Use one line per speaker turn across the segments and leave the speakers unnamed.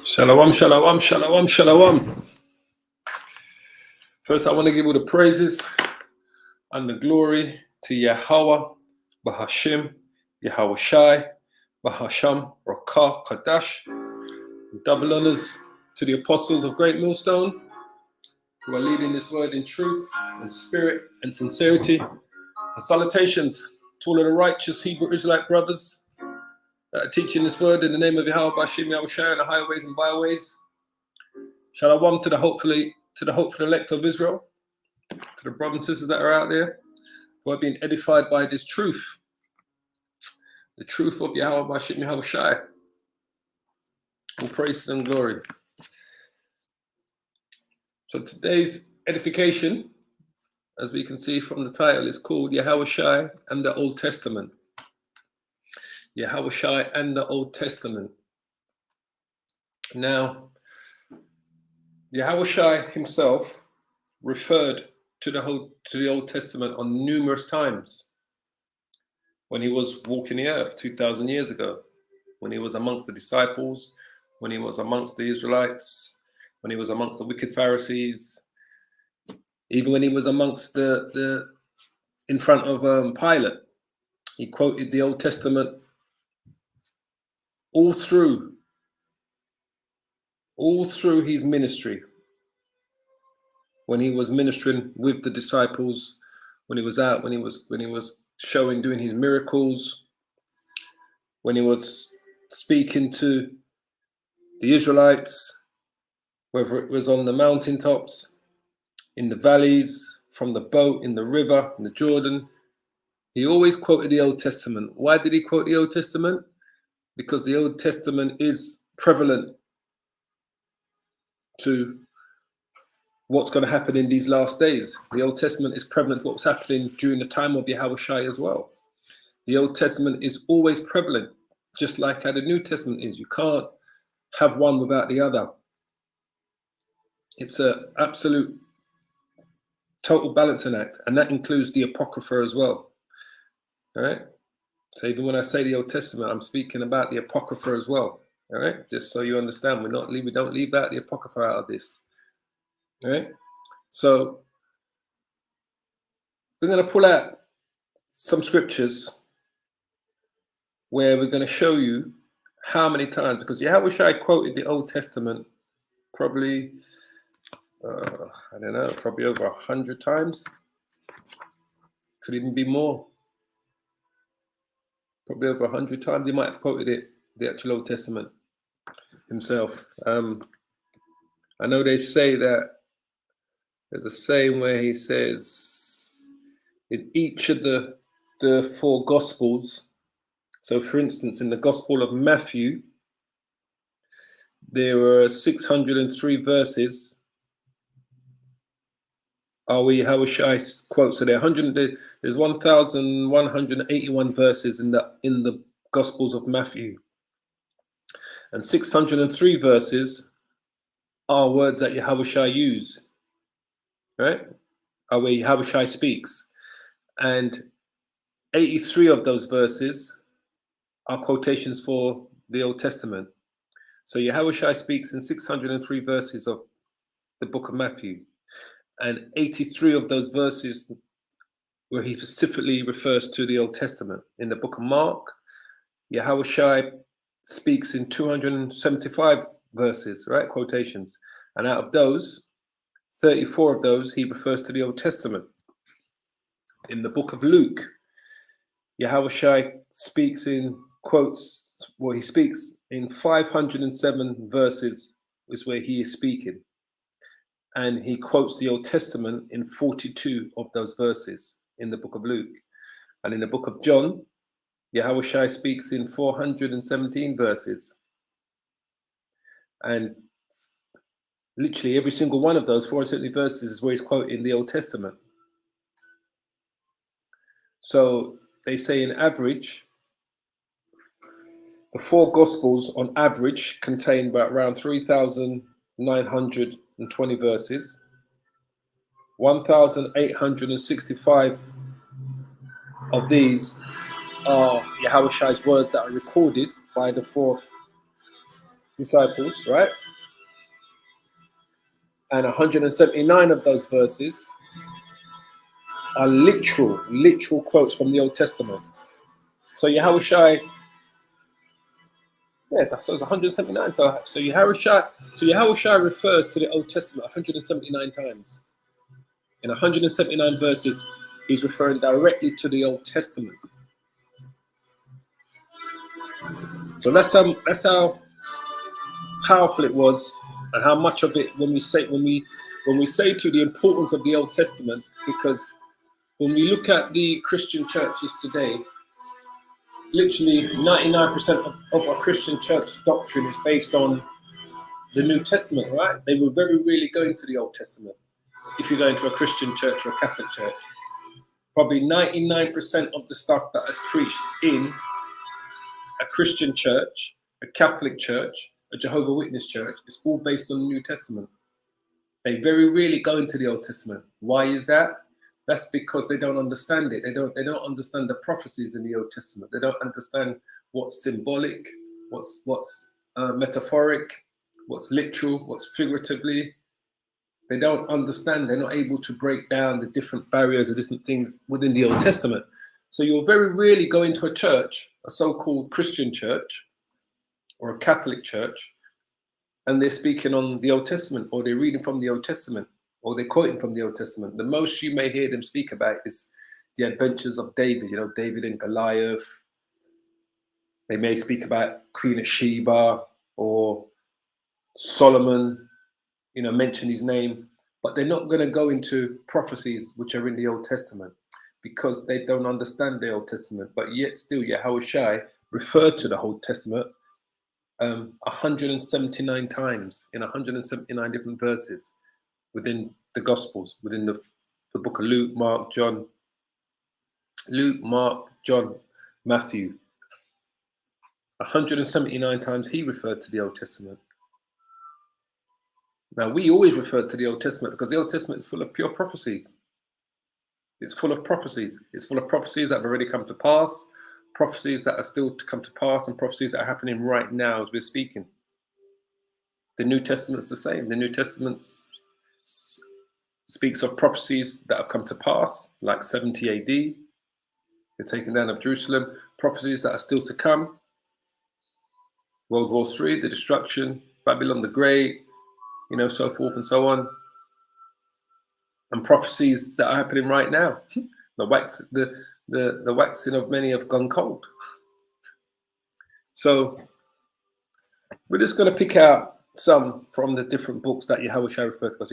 Shalom, shalom, shalom, shalom. First, I want to give all the praises and the glory to Yahweh, Bahashim, Yahawashi, Bahasham, Rakah, Kadash. Double honors to the apostles of Great Millstone who are leading this word in truth and spirit and sincerity. And salutations to all of the righteous Hebrew Israelite brothers that are teaching this word in the name of Yahweh, Bahashim, Yahawashi, in the highways and byways. Shalom to the hopeful elect of Israel, to the brothers and sisters that are out there who are being edified by this truth, the truth of Yahweh Bashim Yahawashi. All praises and glory. So today's edification, as we can see from the title, is called Yahawashi and the Old Testament. Yahawashi and the Old Testament. Now, Yahawashi himself referred to the Old Testament on numerous times when he was walking the earth 2,000 years ago, when he was amongst the disciples, when he was amongst the Israelites, when he was amongst the wicked Pharisees, even when he was amongst in front of Pilate. He quoted the Old Testament all through his ministry. When he was ministering with the disciples, when he was out, when he was doing his miracles, when he was speaking to the Israelites, whether it was on the mountaintops, in the valleys, from the boat, in the river, in the Jordan, he always quoted the Old Testament. Why did he quote the Old Testament? Because the Old Testament is prevalent to what's going to happen in these last days. The Old Testament is prevalent to what's happening during the time of Yahawashi as well. The Old Testament is always prevalent, just like how the New Testament is. You can't have one without the other. It's an absolute total balancing act, and that includes the Apocrypha as well. All right? So even when I say the Old Testament, I'm speaking about the Apocrypha as well. All right? Just so you understand, we don't leave out the Apocrypha out of this. All right? So we're going to pull out some scriptures where we're going to show you how many times, because Yahawashi quoted the Old Testament probably, I don't know, probably over 100 times. Could even be more. Probably over 100 times he might have quoted it, the actual Old Testament himself. I know they say that there's a saying where he says in each of the four Gospels, so for instance, in the Gospel of Matthew, there were 603 verses. Yahawashi quotes, so there's 1,181 verses in the Gospels of Matthew, and 603 verses are words that Yahawashi use, right? Are where Yahawashi speaks, and 83 of those verses are quotations for the Old Testament. So Yahawashi speaks in 603 verses of the book of Matthew, and 83 of those verses where he specifically refers to the Old Testament. In the book of Mark, Yahawashi speaks in 275 verses, right? Quotations. And out of those, 34 of those, he refers to the Old Testament. In the book of Luke, Yahawashi speaks in he speaks in 507 verses is where he is speaking. And he quotes the Old Testament in 42 of those verses in the book of Luke. And in the book of John, Yahawashi speaks in 417 verses. And Literally every single one of those 470 verses is where he's quoting the Old Testament. So they say in average, the four Gospels on average contain about around 3,920 verses. 1,865 of these are Yahawashi's words that are recorded by the four disciples, right? And 179 of those verses are literal quotes from the Old Testament. So Yahawashi, yes, so it's 179. So Yahawashi refers to the Old Testament 179 times. In 179 verses, he's referring directly to the Old Testament. So that's how powerful it was, and how much of it when we say to the importance of the Old Testament, because when we look at the Christian churches today, literally 99% of our Christian church doctrine is based on the New Testament, right? They were very rarely going to the Old Testament. If you're going to a Christian church or a Catholic church, probably 99% of the stuff that is preached in a Christian church, a Catholic church, a Jehovah's Witness church, is all based on the New Testament. They very rarely go into the Old Testament. Why is that? That's because they don't understand it. They don't understand the prophecies in the Old Testament. They don't understand what's symbolic, what's metaphoric, what's literal, what's figuratively. They don't understand. They're not able to break down the different barriers or different things within the Old Testament. So you'll very rarely go into a church, a so-called Christian church or a Catholic church, and they're speaking on the Old Testament, or they're reading from the Old Testament, or they're quoting from the Old Testament. The most you may hear them speak about is the adventures of David, David and Goliath. They may speak about Queen of Sheba or Solomon, mention his name, but they're not going to go into prophecies which are in the Old Testament because they don't understand the Old Testament. But yet still, Yahawashi referred to the Old Testament 179 times in 179 different verses within the Gospels, within the book of Luke, Mark, John, Matthew. 179 times he referred to the Old Testament. Now, we always refer to the Old Testament because the Old Testament is full of pure prophecy. It's full of prophecies. It's full of prophecies that have already come to pass, prophecies that are still to come to pass, and prophecies that are happening right now as we're speaking. The New Testament's the same. The New Testament speaks of prophecies that have come to pass, like 70 AD, the taking down of Jerusalem, prophecies that are still to come, World War III, the destruction, Babylon the Great, so forth and so on, and prophecies that are happening right now. The waxing of many have gone cold. So we're just going to pick out some from the different books that Yahawashi referred to. Because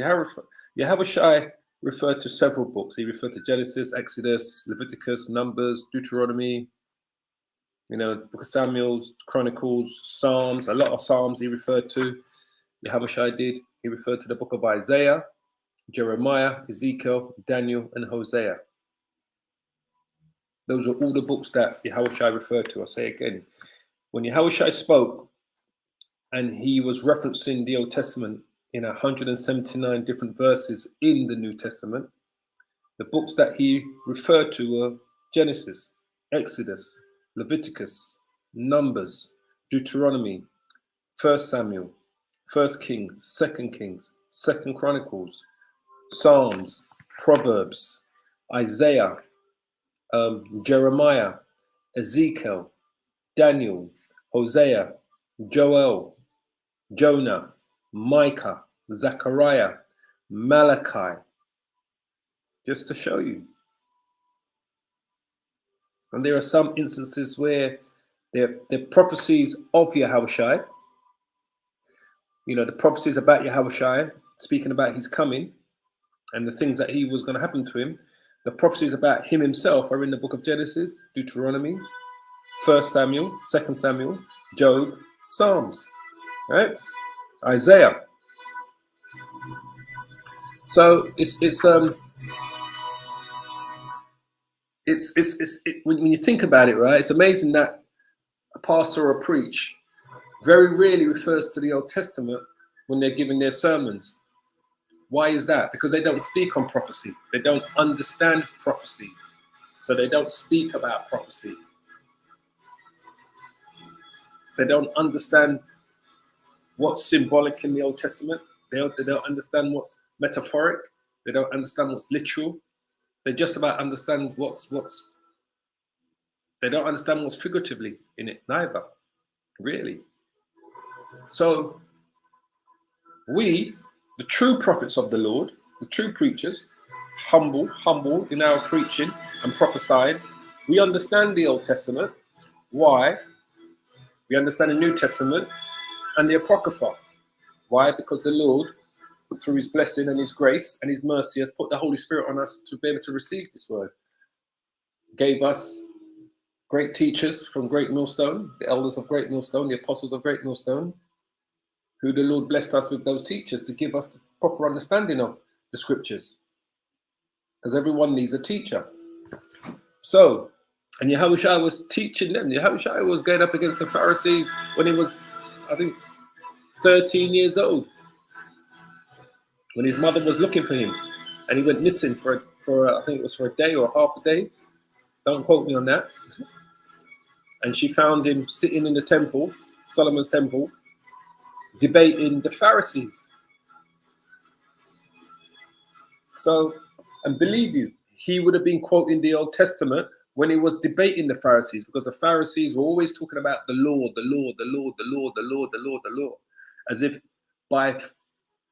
Yahawashi referred to several books. He referred to Genesis, Exodus, Leviticus, Numbers, Deuteronomy, Book of Samuel, Chronicles, Psalms. A lot of Psalms he referred to. Yahawashi did. He referred to the book of Isaiah, Jeremiah, Ezekiel, Daniel, and Hosea. Those are all the books that Yahawashi referred to. I'll say again. When Yahawashi spoke and he was referencing the Old Testament in 179 different verses in the New Testament, the books that he referred to were Genesis, Exodus, Leviticus, Numbers, Deuteronomy, 1 Samuel, 1 Kings, 2 Kings, 2 Chronicles, Psalms, Proverbs, Isaiah, Jeremiah, Ezekiel, Daniel, Hosea, Joel, Jonah, Micah, Zechariah, Malachi, just to show you. And there are some instances where the prophecies of Yahawashi, the prophecies about Yahawashi, speaking about his coming and the things that he was going to happen to him. The prophecies about him himself are in the book of Genesis, Deuteronomy, 1 Samuel, 2 Samuel, Job, Psalms, right? Isaiah. So when you think about it, right? It's amazing that a pastor or a preach very rarely refers to the Old Testament when they're giving their sermons. Why is that? Because they don't speak on prophecy. They don't understand prophecy. So they don't speak about prophecy. They don't understand what's symbolic in the Old Testament. They don't understand what's metaphoric. They don't understand what's literal. They just about understand what's they don't understand what's figuratively in it, neither, really. So we, the true prophets of the Lord, the true preachers, humble in our preaching and prophesying, we understand the Old Testament. Why? We understand the New Testament and the Apocrypha. Why? Because the Lord, through his blessing and his grace and his mercy, has put the Holy Spirit on us to be able to receive this word. Gave us great teachers from Great Millstone, the elders of Great Millstone, the apostles of Great Millstone, who the Lord blessed us with those teachers to give us the proper understanding of the scriptures. Because everyone needs a teacher. So, and Yahawashi was teaching them. Yahawashi was going up against the Pharisees when he was, I think, 13 years old. When his mother was looking for him. And he went missing for I think it was for a day or half a day. Don't quote me on that. And she found him sitting in the temple, Solomon's temple, debating the Pharisees. So, and believe you, he would have been quoting the Old Testament when he was debating the Pharisees, because the Pharisees were always talking about the law, the law, the law, the law, the law, the law, the law, as if by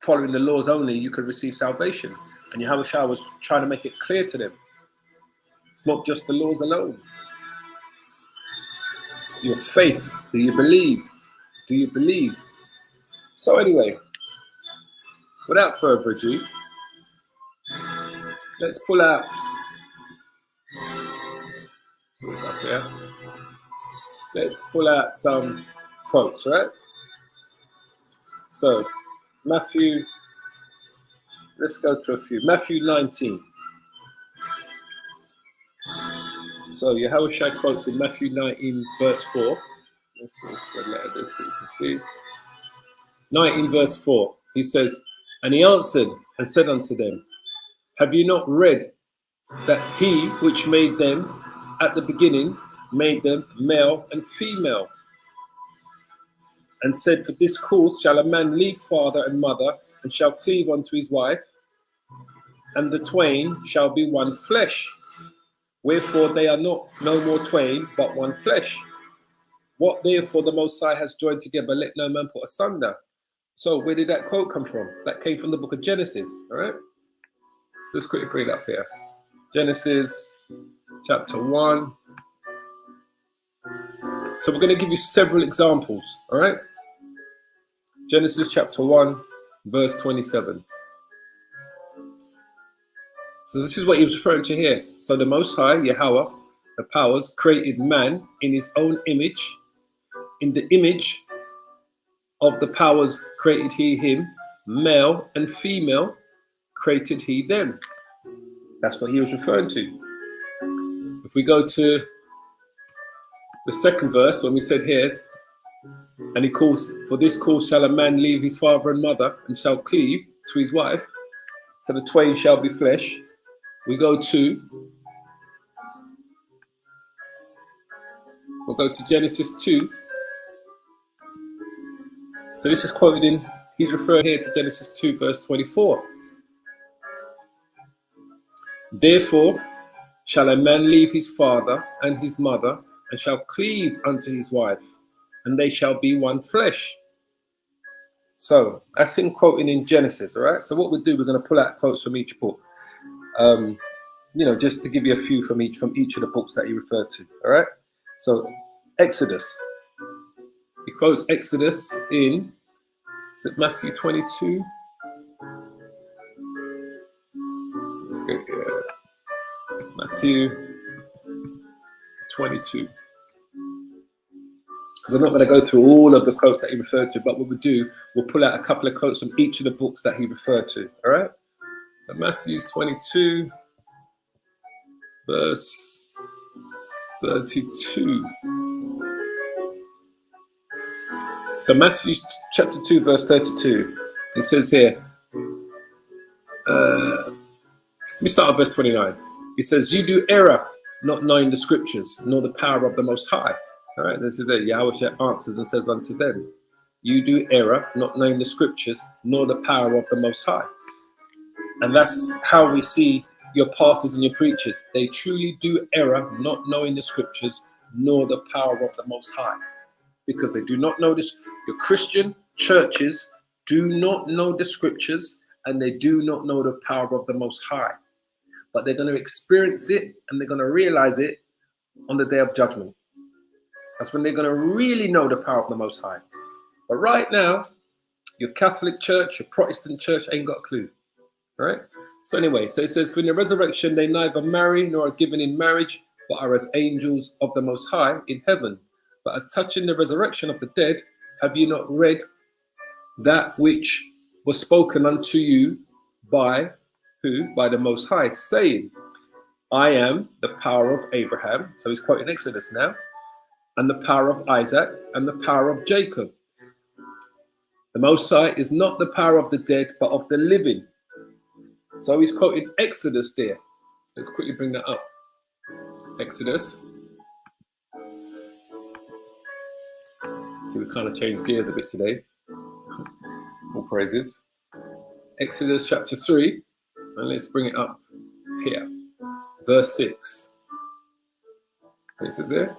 following the laws only you could receive salvation. And Yahawashi was trying to make it clear to them. It's not just the laws alone. Your faith, do you believe? Do you believe? So anyway, without further ado, let's pull out, what's up here? Let's pull out some quotes, right? So, Matthew, let's go to a few. Matthew 19. So, Yahawashi quotes in Matthew 19, verse 4. Let's do a letter this so you can see. 19, verse 4. He says, and he answered and said unto them, have you not read that he which made them at the beginning made them male and female? And said, for this cause shall a man leave father and mother, and shall cleave unto his wife, and the twain shall be one flesh. Wherefore they are not no more twain, but one flesh. What therefore the Most High has joined together, let no man put asunder. So where did that quote come from? That came from the book of Genesis, all right? So let's quickly bring it up here. Genesis chapter 1. So we're going to give you several examples, all right? Genesis chapter 1, verse 27. So this is what he was referring to here. So the Most High, Yahweh, the powers, created man in his own image. In the image of the powers created he him, male and female created he them. That's what he was referring to. If we go to the second verse, when we said here, and he calls, for this cause shall a man leave his father and mother, and shall cleave to his wife, so the twain shall be flesh. We'll go to Genesis 2. So this is quoted in, he's referring here to Genesis 2, verse 24. Therefore shall a man leave his father and his mother, and shall cleave unto his wife, and they shall be one flesh. So that's him quoting in Genesis, all right? So what we'll do, we're going to pull out quotes from each book, just to give you a few from each of the books that he referred to, all right? So Exodus. He quotes Exodus in, is it Matthew 22? Let's go here. Matthew 22. Because I'm not going to go through all of the quotes that he referred to, but what we'll do, we'll pull out a couple of quotes from each of the books that he referred to, all right? So Matthew 22, verse 32. So Matthew chapter 2, verse 32. It says here, let me start at verse 29. It says, you do error, not knowing the scriptures, nor the power of the Most High. All right, this is it. Yahawashi answers and says unto them, you do error, not knowing the scriptures, nor the power of the Most High. And that's how we see your pastors and your preachers. They truly do error, not knowing the scriptures, nor the power of the Most High. Because they do not know this. Your Christian churches do not know the scriptures, and they do not know the power of the Most High. But they're going to experience it, and they're going to realize it on the day of judgment. That's when they're going to really know the power of the Most High. But right now, your Catholic church, your Protestant church ain't got a clue. Right? So anyway, so it says, for in the resurrection they neither marry nor are given in marriage, but are as angels of the Most High in heaven. But as touching the resurrection of the dead, have you not read that which was spoken unto you by who? By the Most High, saying, I am the power of Abraham. So he's quoting Exodus now. And the power of Isaac and the power of Jacob. The Most High is not the power of the dead, but of the living. So he's quoting Exodus there. Let's quickly bring that up. Exodus. See, we kind of changed gears a bit today. All praises. Exodus chapter 3. And let's bring it up here. Verse 6. It says there.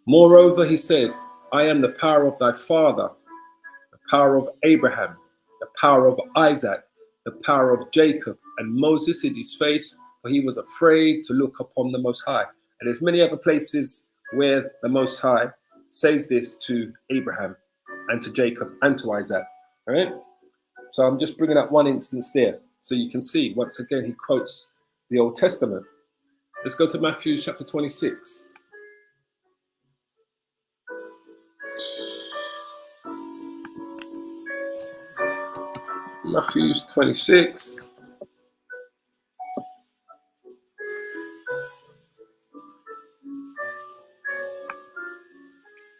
Moreover, he said, I am the power of thy father, the power of Abraham, the power of Isaac, the power of Jacob. And Moses hid his face, for he was afraid to look upon the Most High. And there's many other places where the Most High says this to Abraham and to Jacob and to Isaac. All right? So I'm just bringing up one instance there so you can see. Once again, he quotes the Old Testament. Let's go to Matthew chapter 26. Matthew 26.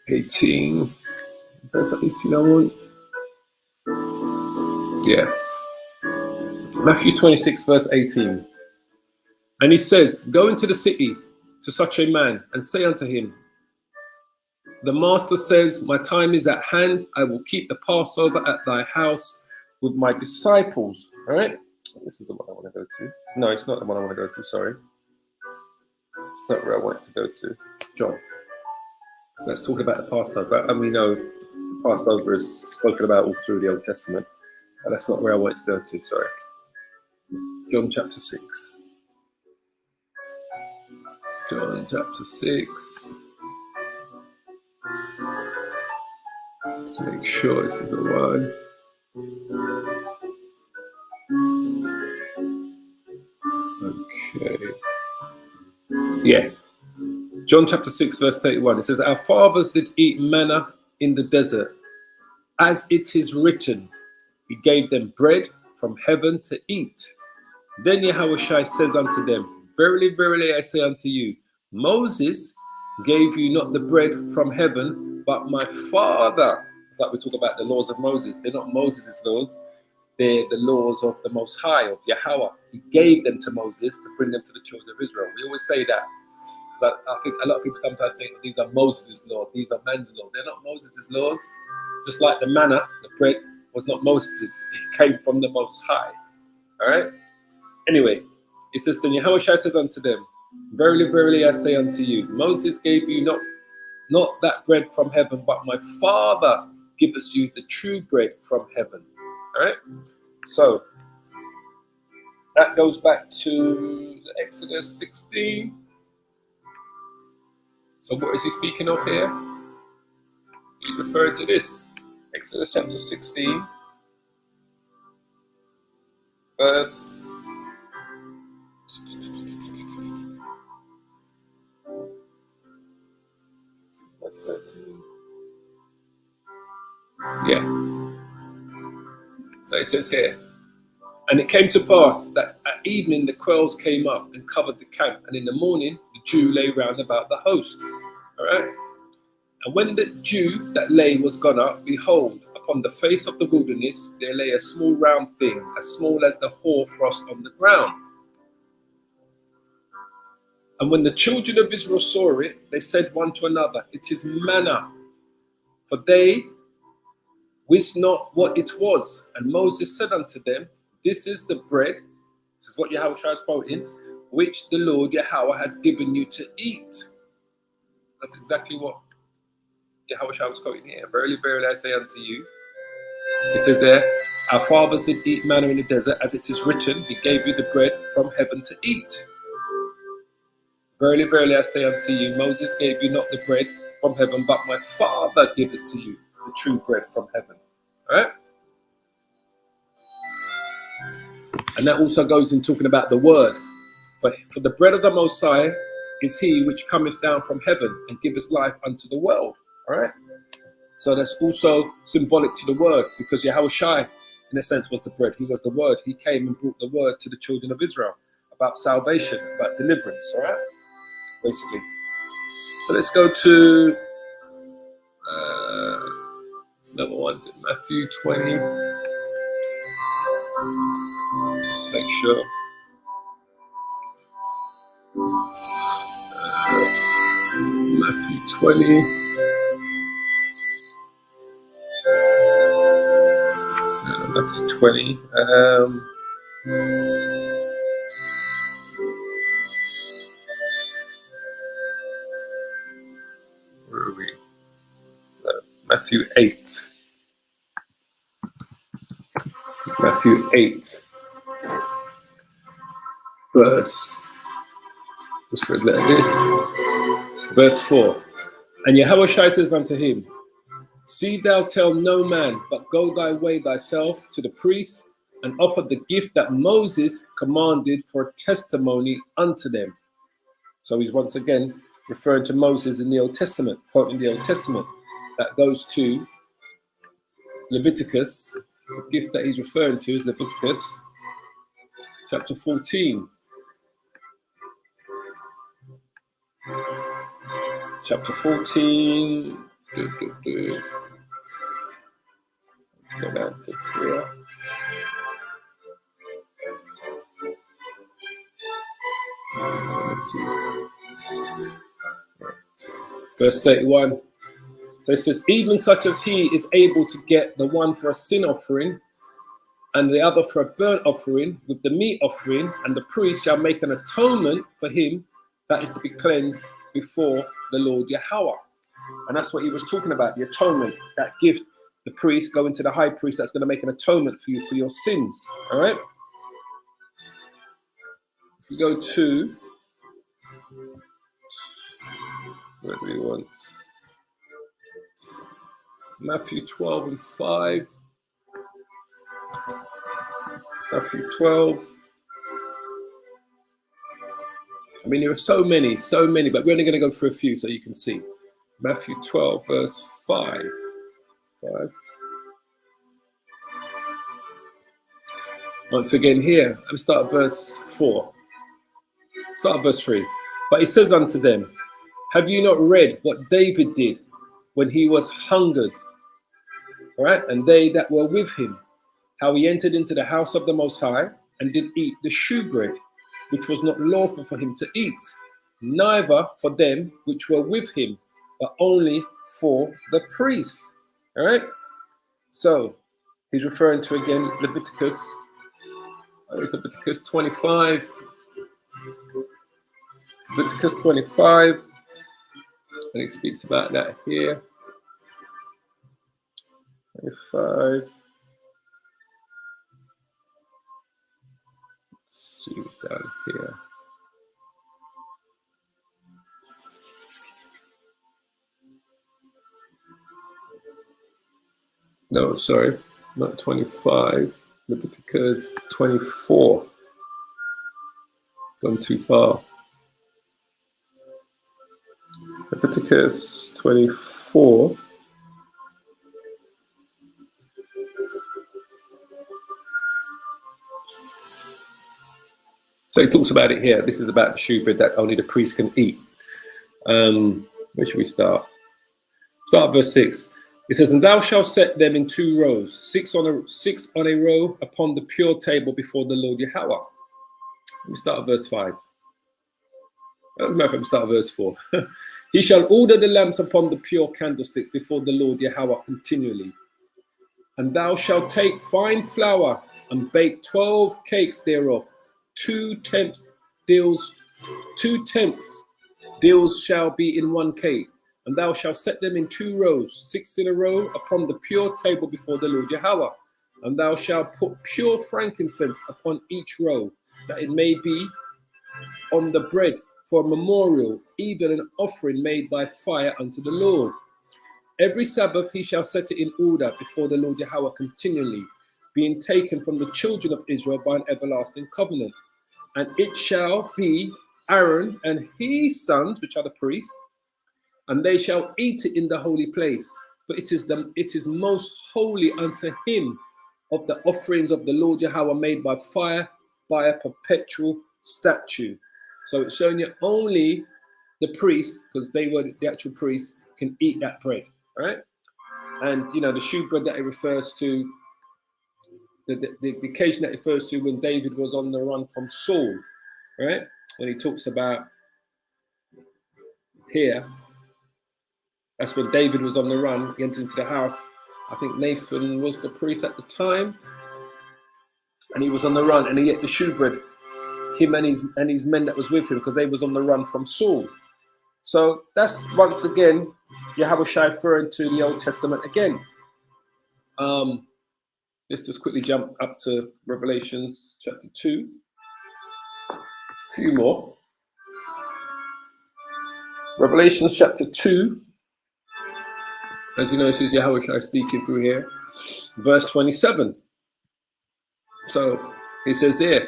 There's 18 I want. Yeah. Matthew 26, verse 18. And he says, go into the city to such a man and say unto him, the master says, my time is at hand. I will keep the Passover at thy house with my disciples. All right. This is the one I want to go to. No, it's not the one I want to go to. Sorry. It's not where I want to go to. John. So let's talk about the Passover. And we know the Passover is spoken about all through the Old Testament. But that's not where I wanted to go to. Sorry. John chapter 6. John chapter 6. Let's make sure this is the one. Okay. Yeah. John chapter 6, verse 31. It says, our fathers did eat manna in the desert, as it is written, he gave them bread from heaven to eat. Then Yahawashi says unto them, verily, verily, I say unto you, Moses gave you not the bread from heaven, but my Father. It's like we talk about the laws of Moses. They're not Moses' laws. They're the laws of the Most High, of Yahweh. He gave them to Moses to bring them to the children of Israel. We always say that. But I think a lot of people sometimes think these are Moses' laws, these are man's laws. They're not Moses' laws. Just like the manna, the bread, was not Moses'. It came from the Most High. All right? Anyway, it says, then Yahawashi says unto them, verily, verily, I say unto you, Moses gave you not that bread from heaven, but my Father giveth you the true bread from heaven. All right? So, that goes back to Exodus 16. So what is he speaking of here? He's referring to this. Exodus chapter 16, verse 13. Yeah. So it says here, And it came to pass that at evening the quails came up and covered the camp, and in the morning the dew lay round about the host. All right. And when the dew that lay was gone up, behold, upon the face of the wilderness there lay a small round thing, as small as the hoar frost on the ground. And when the children of Israel saw it, they said one to another, It is manna. For they wist not what it was. And Moses said unto them, This is the bread, this is what Yahawashi is quoting, which the Lord Yahweh has given you to eat. That's exactly what Yahawashi was quoting here. Verily, verily, I say unto you. It says there, Our fathers did eat manna in the desert, as it is written, He gave you the bread from heaven to eat. Verily, verily, I say unto you, Moses gave you not the bread from heaven, but my Father giveth to you the true bread from heaven. All right? And that also goes in talking about the word. For the bread of the Most High is he which cometh down from heaven and giveth life unto the world. All right? So that's also symbolic to the word, because Yahawashi, in a sense, was the bread. He was the word. He came and brought the word to the children of Israel about salvation, about deliverance. All right? Basically. So let's go to another one. Is it Matthew 20? Just make sure. Matthew 20. Matthew 20. Where are we? Matthew 8. Matthew 8. Verse. Let's read this. Verse 4. And Yahawashi says unto him, See thou tell no man, but go thy way thyself to the priest, and offer the gift that Moses commanded for a testimony unto them. So he's once again referring to Moses in the Old Testament, quoting the Old Testament. That goes to Leviticus. The gift that he's referring to is Leviticus chapter 14. Chapter 14. Go down to here. Verse 31. So it says, Even such as he is able to get the one for a sin offering and the other for a burnt offering with the meat offering, and the priest shall make an atonement for him that is to be cleansed before the Lord Yahweh. And that's what he was talking about, the atonement, that gift, the priest going to the high priest that's going to make an atonement for you for your sins. All right? If you go to, where do we want? Matthew 12 and 5. Matthew 12. I mean, there are so many, but we're only going to go through a few so you can see. Matthew 12, verse 5. Once again here, let's start at verse 4. Start at verse 3. But he says unto them, Have you not read what David did when he was hungered? All right, and they that were with him, how he entered into the house of the Most High and did eat the shewbread, which was not lawful for him to eat, neither for them which were with him, but only for the priest. All right, so he's referring to again Leviticus. It's Leviticus 25. Leviticus 25, and it speaks about that here. 25. Let's see what's down here. No, sorry, not 25. Leviticus 24. Gone too far. Leviticus 24. So he talks about it here. This is about the shewbread that only the priest can eat. Where should we start? Start at verse 6. It says, and thou shalt set them in 2 rows, six on a row upon the pure table before the Lord Yahweh. Let me start at verse 5. As a matter of fact, we start at verse 4. He shall order the lamps upon the pure candlesticks before the Lord Yahweh continually. And thou shalt take fine flour and bake 12 cakes thereof. 2/10 deals shall be in 1 cake. And thou shalt set them in 2 rows, 6 in a row, upon the pure table before the Lord Yahweh. And thou shalt put pure frankincense upon each row, that it may be on the bread for a memorial, even an offering made by fire unto the Lord. Every Sabbath he shall set it in order before the Lord Yahweh continually, being taken from the children of Israel by an everlasting covenant. And it shall be Aaron and his sons, which are the priests, and they shall eat it in the holy place. For it is most holy unto him of the offerings of the Lord Yahweh made by fire, by a perpetual statute. So it's showing you only the priests, because they were the actual priests, can eat that bread, right? And you know, the shewbread that it refers to, the occasion that it refers to when David was on the run from Saul, right? When he talks about here, that's when David was on the run. He entered into the house. I think Nathan was the priest at the time, and he was on the run, and he ate the shewbread, him and his men that was with him, because they was on the run from Saul. So that's once again Yahawashi referring to the Old Testament again. Let's just quickly jump up to Revelations chapter 2. A few more. Revelations chapter 2. As you know, this is Yahawashi speaking through here. Verse 27. So it says here,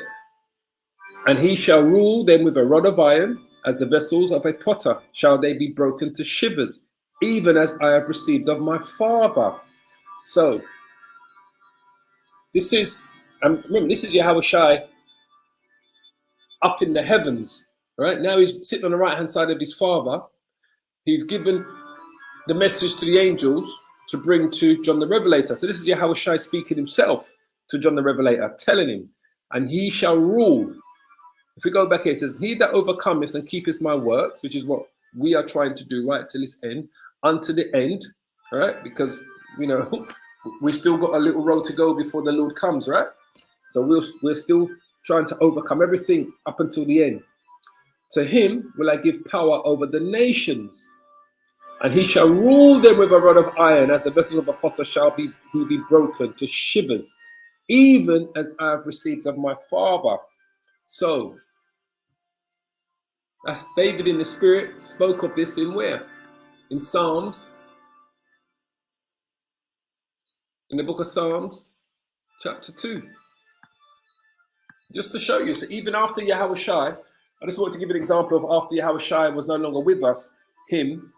and he shall rule them with a rod of iron, as the vessels of a potter shall they be broken to shivers, even as I have received of my Father. So this is, remember, this is Yahawashi up in the heavens, right? Now he's sitting on the right-hand side of his Father. He's given the message to the angels to bring to John the Revelator. So this is Yahawashi speaking himself to John the Revelator, telling him, and he shall rule. If we go back here, it says, he that overcometh and keepeth my works, which is what we are trying to do right till this end, unto the end, right? Because, you know, we still got a little road to go before the Lord comes, right? So we're still trying to overcome everything up until the end. To him will I give power over the nations, and he shall rule them with a rod of iron, as the vessels of a potter shall be broken to shivers, even as I have received of my Father. So that's David in the Spirit spoke of this in where? In Psalms, in the book of Psalms, chapter 2. Just to show you, so even after Yahawashi, I just want to give an example of after Yahawashi was no longer with us, him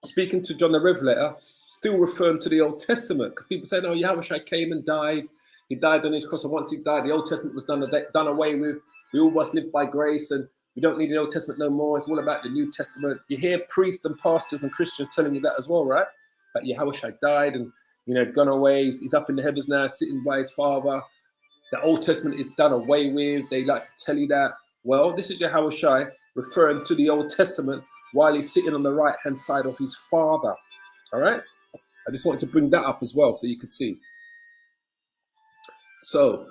speaking to John the Revelator, still referring to the Old Testament, because people say, no, Yahawashi came and died. He died on his cross, and once he died, the Old Testament was done away with. We all must live by grace, and we don't need the Old Testament no more. It's all about the New Testament. You hear priests and pastors and Christians telling you that as well, right? That Yahawashi died and, you know, gone away. He's up in the heavens now, sitting by his Father. The Old Testament is done away with. They like to tell you that. Well, this is Yahawashi referring to the Old Testament while he's sitting on the right-hand side of his Father. All right? I just wanted to bring that up as well so you could see. So,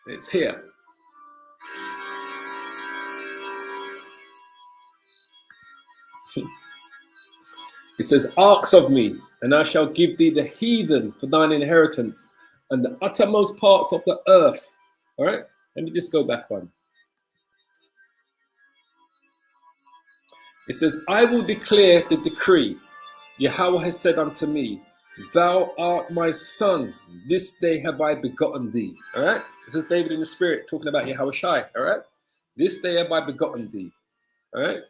it's here. It says, ask of me, and I shall give thee the heathen for thine inheritance, and the uttermost parts of the earth. All right? Let me just go back one. It says, I will declare the decree. Yahweh has said unto me, thou art my son, this day have I begotten thee. All right? This is David in the Spirit talking about Yahawashi. All right? This day have I begotten thee. All right?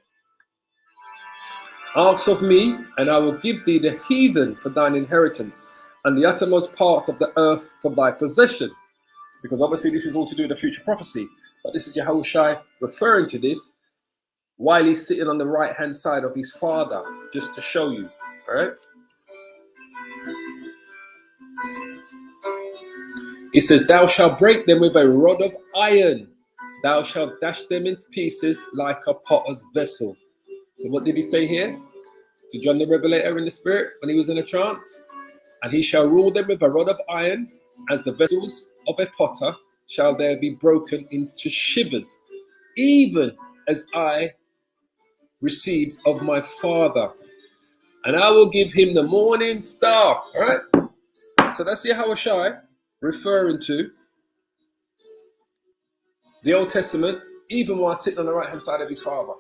Ask of me, and I will give thee the heathen for thine inheritance, and the uttermost parts of the earth for thy possession. Because obviously this is all to do with the future prophecy. But this is Yahawashi referring to this while he's sitting on the right-hand side of his father, just to show you, all right? He says, thou shalt break them with a rod of iron. Thou shalt dash them into pieces like a potter's vessel. So what did he say here to John the Revelator in the spirit when he was in a trance? And he shall rule them with a rod of iron, as the vessels of a potter shall there be broken into shivers, even as I received of my father. And I will give him the morning star. All right. So that's Yahawashi referring to the Old Testament, even while sitting on the right hand side of his father.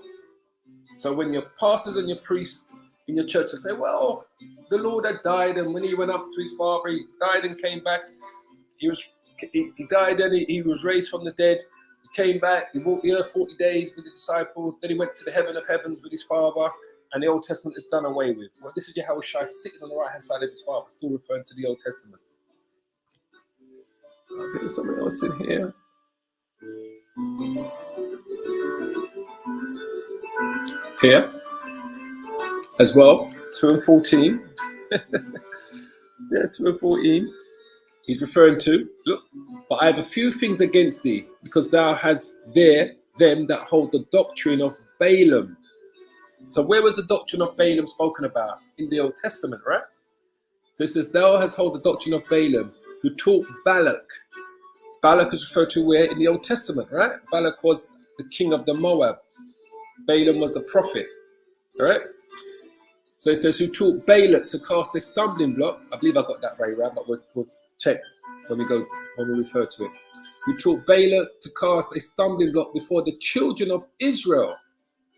So when your pastors and your priests in your church say, well, the Lord had died, and when he went up to his father, he died and came back. He died and he was raised from the dead. He came back, he walked the earth 40 days with the disciples, then he went to the heaven of heavens with his father, and the Old Testament is done away with. Well, this is Yahawashi sitting on the right hand side of his father, still referring to the Old Testament. Okay, there's something else in here. Here as well, 2 and 14. Yeah, 2 and 14. He's referring to, look, but I have a few things against thee, because thou hast there them that hold the doctrine of Balaam. So where was the doctrine of Balaam spoken about? In the Old Testament, right? So it says, thou hast hold the doctrine of Balaam, who taught Balak. Balak is referred to where? In the Old Testament, right? Balak was the king of the Moab. Balaam was the prophet, right? So it says, who taught Balak to cast a stumbling block. I believe I got that right, but we'll check when we refer to it. Who taught Balak to cast a stumbling block before the children of Israel.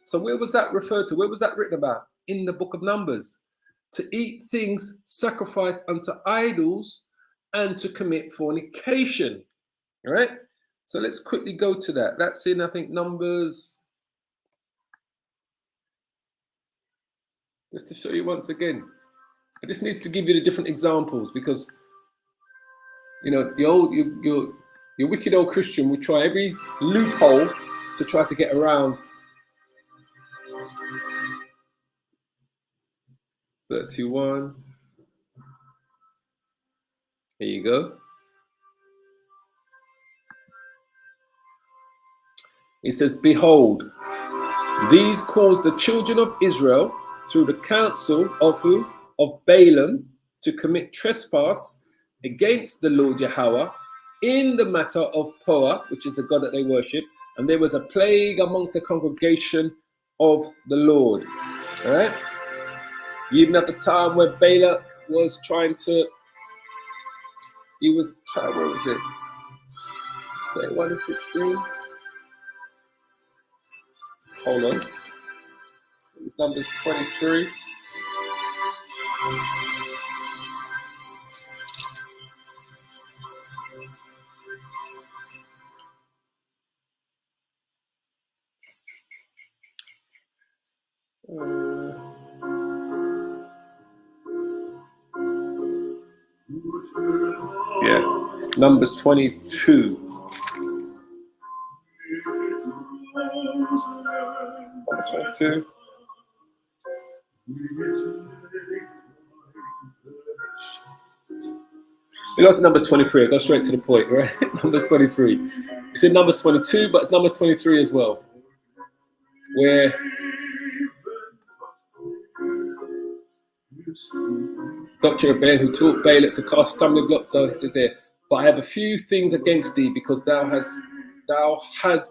So where was that referred to? Where was that written about? In the book of Numbers. To eat things sacrificed unto idols and to commit fornication. All right? So let's quickly go to that. That's in, I think, Numbers. Just to show you once again. I just need to give you the different examples, because, you know, your wicked old Christian will try every loophole to try to get around 31. Here you go. It says, behold, these caused the children of Israel through the counsel of who? Of Balaam, to commit trespass against the Lord Yahweh in the matter of Poah, which is the god that they worship. And there was a plague amongst the congregation of the Lord. All right. Even at the time where Balak was trying to, where was it? 1 and 16. Hold on. It's Numbers 23. Yeah, Numbers 22. Numbers 22. We got to Numbers 23. I go straight to the point, right? Numbers 23. It's in Numbers 22, but it's Numbers 23 as well, where Dr. Abel, who taught Balak to cast stumbling blocks, so it says here, but I have a few things against thee, because thou hast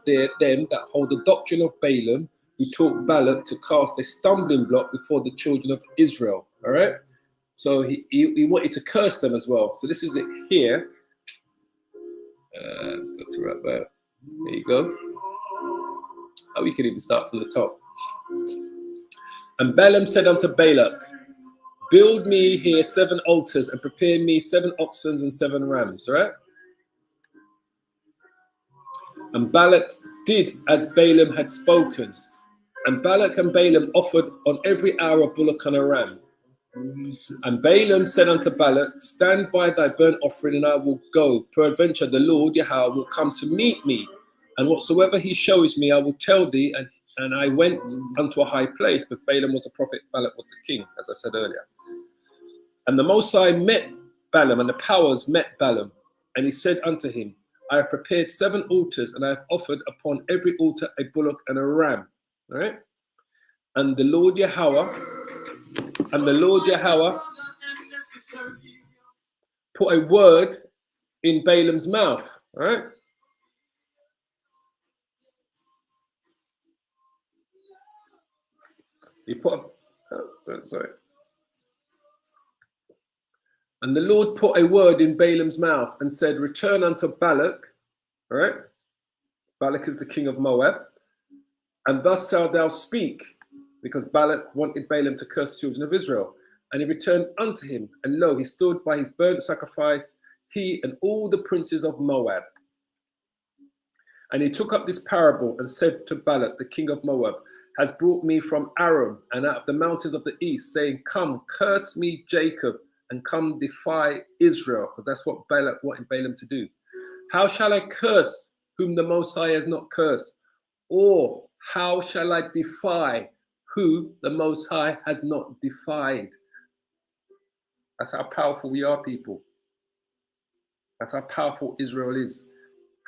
there them that hold the doctrine of Balaam, who taught Balak to cast a stumbling block before the children of Israel. All right. So he wanted to curse them as well. So this is it here. Go to right there. There you go. Oh, we can even start from the top. And Balaam said unto Balak, build me here 7 altars and prepare me 7 oxen and 7 rams, right? And Balak did as Balaam had spoken. And Balak and Balaam offered on every hour a bullock and a ram. And Balaam said unto Balak, stand by thy burnt offering, and I will go. Peradventure the Lord Yahweh will come to meet me, And whatsoever he shows me, I will tell thee. And I went unto a high place, because Balaam was a prophet, Balak was the king, as I said earlier. And the Most High met Balaam, and the powers met Balaam. And he said unto him, I have prepared 7 altars, and I have offered upon every altar a bullock and a ram. All right? And the Lord Yahweh put a word in Balaam's mouth. All right? He put sorry. And the Lord put a word in Balaam's mouth and said, return unto Balak. All right? Balak is the king of Moab. And thus shalt thou speak, because Balak wanted Balaam to curse the children of Israel. And he returned unto him, and lo, he stood by his burnt sacrifice, he and all the princes of Moab. And he took up this parable and said to Balak, the king of Moab, has brought me from Aram and out of the mountains of the east, saying, come, curse me, Jacob, and come defy Israel. Because that's what Balak wanted Balaam to do. How shall I curse whom the Most High has not cursed? Or how shall I defy who the Most High has not defied? That's how powerful we are, people. That's how powerful Israel is.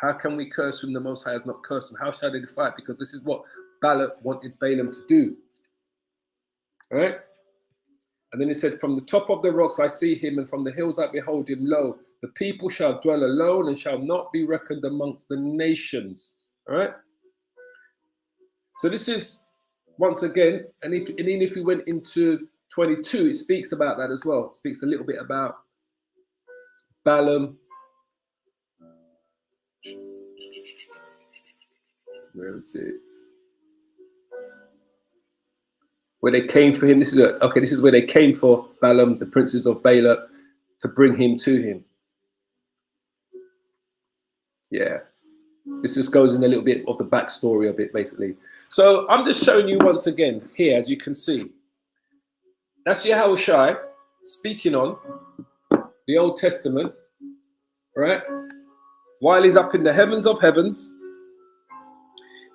How can we curse whom the Most High has not cursed? And how shall they defy it? Because this is what Balak wanted Balaam to do. All right? And then he said, from the top of the rocks I see him, and from the hills I behold him. Lo, the people shall dwell alone and shall not be reckoned amongst the nations. All right? So this is, once again, and even if we went into 22, it speaks about that as well. It speaks a little bit about Balaam. Where is it? Where they came for him. This is where they came for Balaam, the princes of Balak, to bring him to him. Yeah. This just goes in a little bit of the backstory of it, basically. So I'm just showing you once again here, as you can see. That's Yahawashi speaking on the Old Testament, right? While he's up in the heavens of heavens,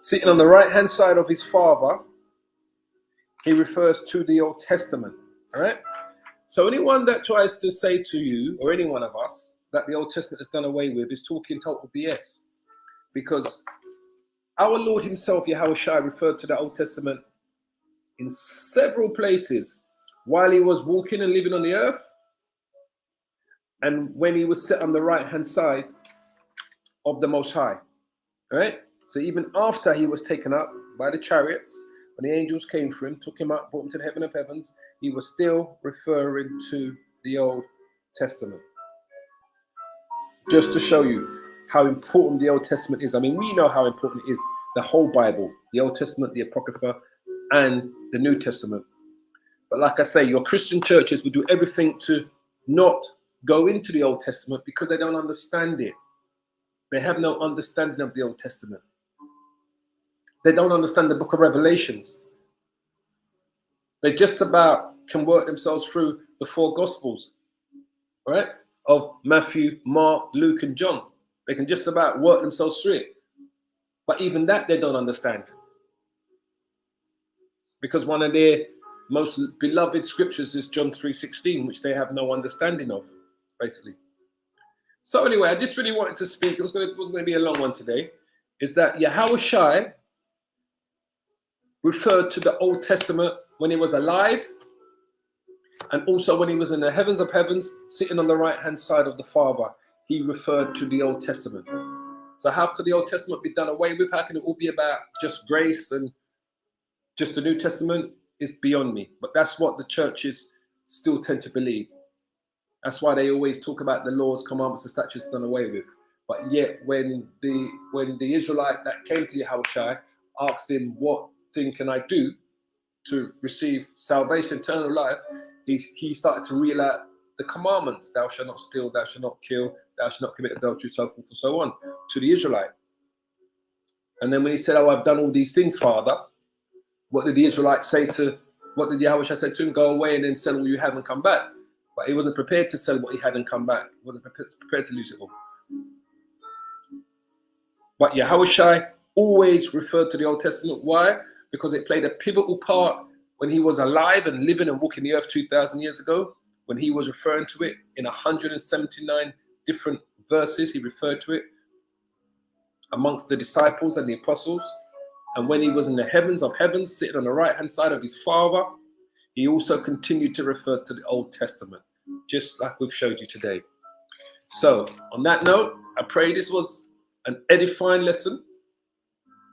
sitting on the right-hand side of his Father, he refers to the Old Testament, all right? So anyone that tries to say to you, or any one of us, that the Old Testament is done away with is talking total BS. Because our Lord himself, Yahawashi, referred to the Old Testament in several places while he was walking and living on the earth, and when he was set on the right-hand side of the Most High. All right? So even after he was taken up by the chariots, when the angels came for him, took him up, brought him to the heaven of heavens, he was still referring to the Old Testament. Just to show you how important the Old Testament is. I mean, we know how important it is, the whole Bible, the Old Testament, the Apocrypha, and the New Testament. But like I say, your Christian churches will do everything to not go into the Old Testament because they don't understand it. They have no understanding of the Old Testament. They don't understand the book of Revelations. They just about can work themselves through the 4 Gospels, right? Of Matthew, Mark, Luke, and John. They can just about work themselves through it. But even that they don't understand. Because one of their most beloved scriptures is John 3:16, which they have no understanding of, basically. So anyway, I just really wanted to speak. It wasn't going to be a long one today. Is that Yahawashi referred to the Old Testament when he was alive, and also when he was in the heavens of heavens, sitting on the right-hand side of the Father. He referred to the Old Testament. So how could the Old Testament be done away with? How can it all be about just grace and just the New Testament? Is beyond me. But that's what the churches still tend to believe. That's why they always talk about the laws, commandments, and statutes done away with. But yet when the Israelite that came to Yahawashi asked him, what thing can I do to receive salvation, eternal life, he started to reel out the commandments. Thou shalt not steal, thou shalt not kill, thou shalt not commit adultery, so forth and so on, to the Israelite. And then when he said, oh, I've done all these things, Father, what did the Israelite say what did Yahawashi say to him? Go away and then sell all you have and come back. But he wasn't prepared to sell what he had and come back. He wasn't prepared to lose it all. But Yahawashi always referred to the Old Testament. Why? Because it played a pivotal part when he was alive and living and walking the earth 2,000 years ago. When he was referring to it in 179 different verses, he referred to it amongst the disciples and the apostles. And when he was in the heavens of heavens, sitting on the right-hand side of his Father, he also continued to refer to the Old Testament, just like we've showed you today. So, on that note, I pray this was an edifying lesson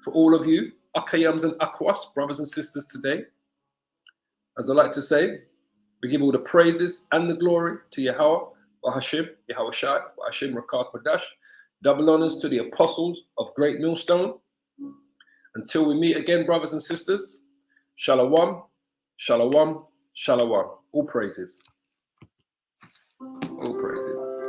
for all of you, Akayams and Akwas, brothers and sisters today. As I like to say, we give all the praises and the glory to Yahweh, Bahashim, Yahawashi, Bahashim Rakah Kodash. Double honors to the apostles of Great Millstone. Until we meet again, brothers and sisters, Shalom, Shalom, Shalom. All praises. All praises.